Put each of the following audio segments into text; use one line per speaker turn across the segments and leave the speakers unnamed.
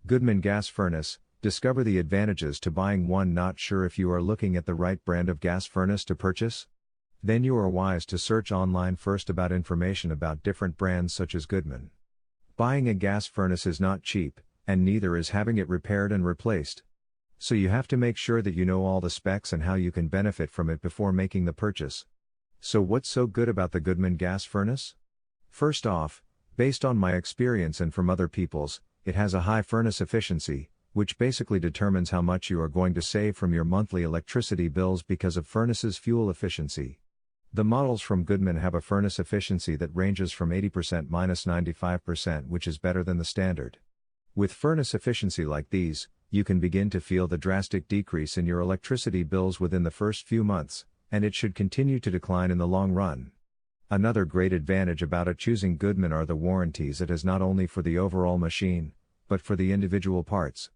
Goodman Gas Furnace. Discover the advantages to buying one. Not sure if you are looking at the right brand of gas furnace to purchase? Then you are wise to search online first about information about different brands such as Goodman. Buying a gas furnace is not cheap, and neither is having it repaired and replaced. So you have to make sure that you know all the specs and how you can benefit from it before making the purchase. So what's so good about the Goodman gas furnace? First off, based on my experience and from other people's, it has a high furnace efficiency, which basically determines how much you are going to save from your monthly electricity bills because of furnace's fuel efficiency. The models from Goodman have a furnace efficiency that ranges from 80% - 95%, which is better than the standard. With furnace efficiency like these, you can begin to feel the drastic decrease in your electricity bills within the first few months, and it should continue to decline in the long run. Another great advantage about choosing Goodman are the warranties it has, not only for the overall machine, but for the individual parts.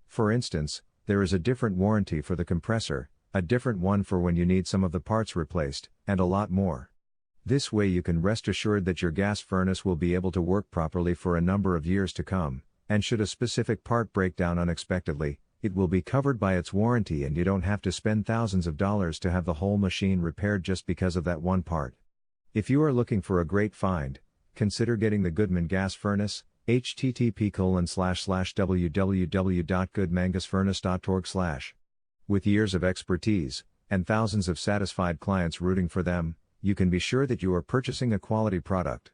For instance, there is a different warranty for the compressor, a different one for when you need some of the parts replaced, and a lot more. This way you can rest assured that your gas furnace will be able to work properly for a number of years to come, and should a specific part break down unexpectedly, it will be covered by its warranty and you don't have to spend thousands of dollars to have the whole machine repaired just because of that one part. If you are looking for a great find, consider getting the Goodman gas furnace. http://www.goodmangasfurnace.org/. With years of expertise, and thousands of satisfied clients rooting for them, you can be sure that you are purchasing a quality product.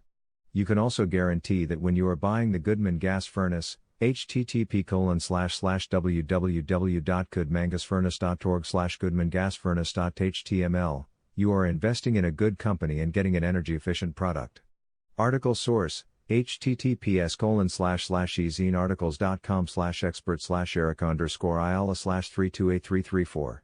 You can also guarantee that when you are buying the Goodman gas furnace, http://www.goodmangasfurnace.org/goodmangasfurnace.html, you are investing in a good company and getting an energy-efficient product. Article source: https://ezinearticles.com/expert/erica_iola/328334